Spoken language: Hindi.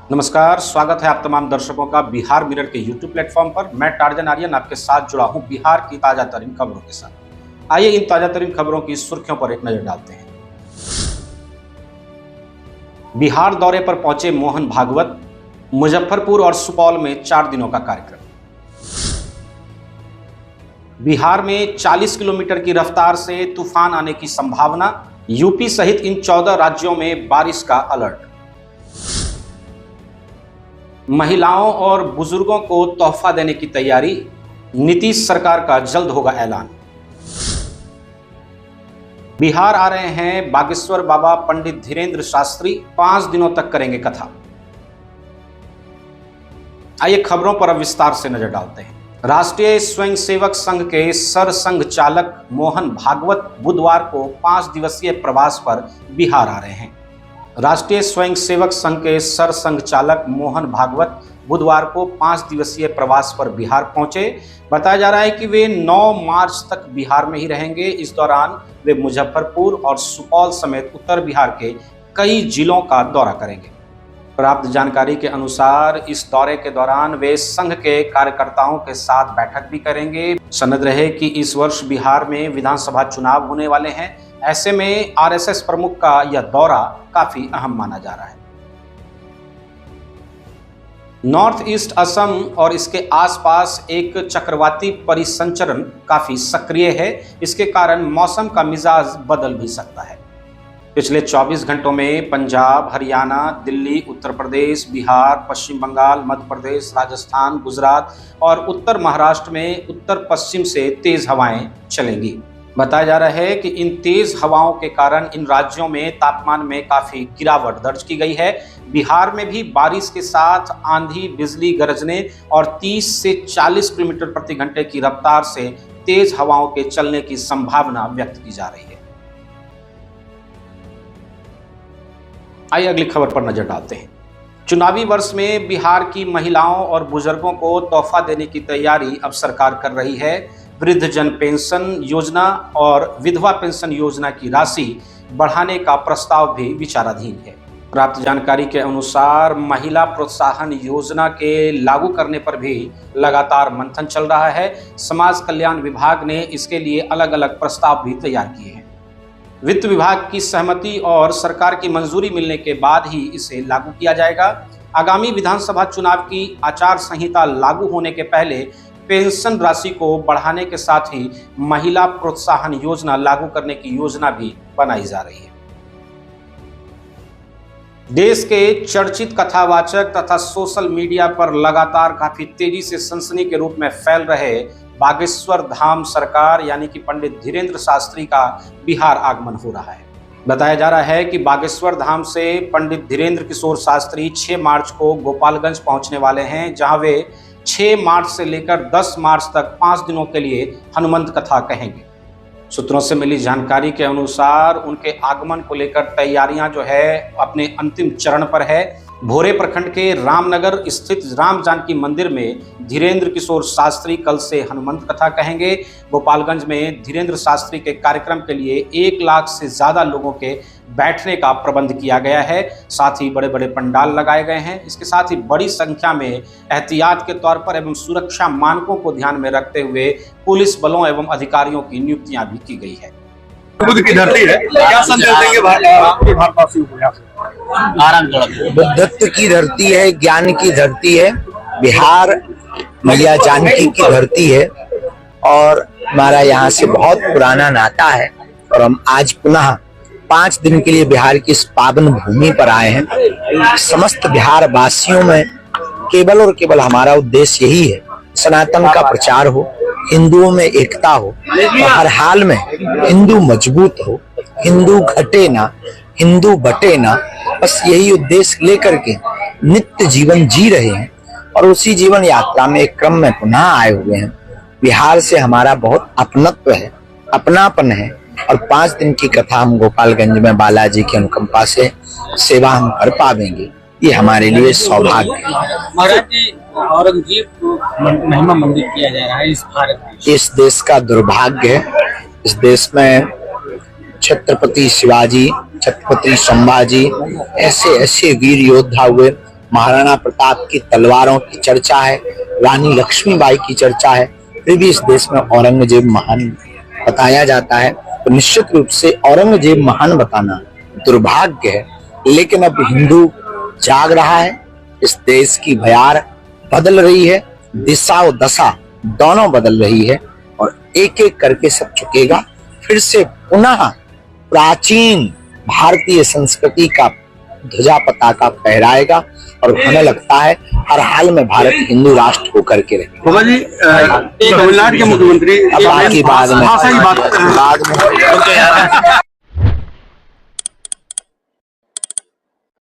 नमस्कार, स्वागत है आप तमाम दर्शकों का बिहार मिरर के यूट्यूब प्लेटफॉर्म पर। मैं टार्जन आर्यन आपके साथ जुड़ा हूं बिहार की ताजा तरीन खबरों के साथ। आइए इन ताजा तरीन खबरों की सुर्खियों पर एक नजर डालते हैं। बिहार दौरे पर पहुंचे मोहन भागवत, मुजफ्फरपुर और सुपौल में 4 दिनों का कार्यक्रम। बिहार में 40 किलोमीटर की रफ्तार से तूफान आने की संभावना, यूपी सहित इन 14 राज्यों में बारिश का अलर्ट। महिलाओं और बुजुर्गों को तोहफा देने की तैयारी, नीतीश सरकार का जल्द होगा ऐलान। बिहार आ रहे हैं बागेश्वर बाबा पंडित धीरेन्द्र शास्त्री, 5 दिनों तक करेंगे कथा। आइए खबरों पर अब विस्तार से नजर डालते हैं। राष्ट्रीय स्वयंसेवक संघ के सरसंघ चालक मोहन भागवत बुधवार को 5 दिवसीय प्रवास पर बिहार आ रहे हैं। राष्ट्रीय स्वयंसेवक संघ के सरसंघ चालक मोहन भागवत बुधवार को 5 दिवसीय प्रवास पर बिहार पहुंचे। बताया जा रहा है कि वे 9 मार्च तक बिहार में ही रहेंगे। इस दौरान वे मुजफ्फरपुर और सुपौल समेत उत्तर बिहार के कई जिलों का दौरा करेंगे। प्राप्त जानकारी के अनुसार इस दौरे के दौरान वे संघ के कार्यकर्ताओं के साथ बैठक भी करेंगे। सनद रहे कि इस वर्ष बिहार में विधानसभा चुनाव होने वाले हैं। ऐसे में आरएसएस प्रमुख का यह दौरा काफी अहम माना जा रहा है। नॉर्थ ईस्ट असम और इसके आसपास एक चक्रवाती परिसंचरण काफी सक्रिय है। इसके कारण मौसम का मिजाज बदल भी सकता है। पिछले 24 घंटों में पंजाब, हरियाणा, दिल्ली, उत्तर प्रदेश, बिहार, पश्चिम बंगाल, मध्य प्रदेश, राजस्थान, गुजरात और उत्तर महाराष्ट्र में उत्तर पश्चिम से तेज हवाएं चलेंगी। बताया जा रहा है कि इन तेज हवाओं के कारण इन राज्यों में तापमान में काफी गिरावट दर्ज की गई है। बिहार में भी बारिश के साथ आंधी, बिजली गरजने और 30 से 40 किलोमीटर प्रति घंटे की रफ्तार से तेज हवाओं के चलने की संभावना व्यक्त की जा रही है। आइए अगली खबर पर नजर डालते हैं। चुनावी वर्ष में बिहार की महिलाओं और बुजुर्गों को तोहफा देने की तैयारी अब सरकार कर रही है। वृद्धजन पेंशन योजना और विधवा पेंशन योजना की राशि बढ़ाने का प्रस्ताव भी विचाराधीन है। प्राप्त जानकारी के अनुसार महिला प्रोत्साहन योजना के लागू करने पर भी लगातार मंथन चल रहा है। समाज कल्याण विभाग ने इसके लिए अलग अलग प्रस्ताव भी तैयार किए हैं। वित्त विभाग की सहमति और सरकार की मंजूरी मिलने के बाद ही इसे लागू किया जाएगा। आगामी विधानसभा चुनाव की आचार संहिता लागू होने के पहले पेंशन राशि को बढ़ाने के साथ ही महिला प्रोत्साहन योजना लागू करने की योजना भी बनाई जा रही है। देश के चर्चित कथावाचक तथा सोशल मीडिया पर लगातार काफी तेजी से सनसनी के रूप में फैल रहे बागेश्वर धाम सरकार यानी कि पंडित धीरेन्द्र शास्त्री का बिहार आगमन हो रहा है। बताया जा रहा है कि बागेश्वर धाम से पंडित धीरेन्द्र किशोर शास्त्री 6 मार्च को गोपालगंज पहुंचने वाले हैं, जहां वे 6 मार्च से लेकर 10 मार्च तक 5 दिनों के लिए हनुमंत कथा कहेंगे। सूत्रों से मिली जानकारी के अनुसार उनके आगमन को लेकर तैयारियां जो है अपने अंतिम चरण पर है। भोरे प्रखंड के रामनगर स्थित राम जानकी मंदिर में धीरेन्द्र किशोर शास्त्री कल से हनुमंत कथा कहेंगे। गोपालगंज में धीरेन्द्र शास्त्री के कार्यक्रम के लिए 1 लाख से ज्यादा लोगों के बैठने का प्रबंध किया गया है। साथ ही बड़े बड़े पंडाल लगाए गए हैं। इसके साथ ही बड़ी संख्या में एहतियात के तौर पर एवं सुरक्षा मानकों को ध्यान में रखते हुए पुलिस बलों एवं अधिकारियों की नियुक्तियां भी की गई है। बुद्ध की धरती है, क्या संदेश देंगे भारतवासियों को? बुद्धत्व की धरती है, ज्ञान की धरती है, बिहार मैया जानकी की धरती है और हमारा यहाँ से बहुत पुराना नाता है। और हम आज पुनः 5 दिन के लिए बिहार की इस पावन भूमि पर आए हैं। समस्त बिहार वासियों में केवल और केवल हमारा उद्देश्य यही है, सनातन का प्रचार हो, हिंदुओं में एकता हो और हर हाल में हिंदू मजबूत हो, हिंदू घटे ना, हिंदू बटे ना। बस यही उद्देश्य लेकर के नित्य जीवन जी रहे हैं और उसी जीवन यात्रा में एक क्रम में पुनः आए हुए हैं। बिहार से हमारा बहुत अपनत्व है, अपनापन है और 5 दिन की कथा हम गोपालगंज में बालाजी की अनुकंपा से सेवा हम कर पाएंगे। ये हमारे लिए सौभाग्य है। महाराज जी, औरंगजेब को महिमा मंडित किया जा रहा है इस भारत में। इस देश का दुर्भाग्य है। इस देश में छत्रपति शिवाजी, छत्रपति संभाजी ऐसे ऐसे वीर योद्धा हुए महाराणा प्रताप की तलवारों की चर्चा है, रानी लक्ष्मीबाई की चर्चा है, फिर भी इस देश में औरंगजेब महान बताया जाता है। तो निश्चित रूप से औरंगजेब महान बताना दुर्भाग्य है, लेकिन अब हिंदू जाग रहा है। इस देश की भयार बदल रही है, दिशा और दशा दोनों बदल रही है और एक एक करके सब झुकेगा, फिर से पुनः प्राचीन भारतीय संस्कृति का ध्वजा पताका फहराएगा और हमें लगता है हर हाल में भारत हिंदू राष्ट्र होकर के रहे। बाबा जी, तमिलनाडु के मुख्यमंत्री अब बात भाषा की बात बाद में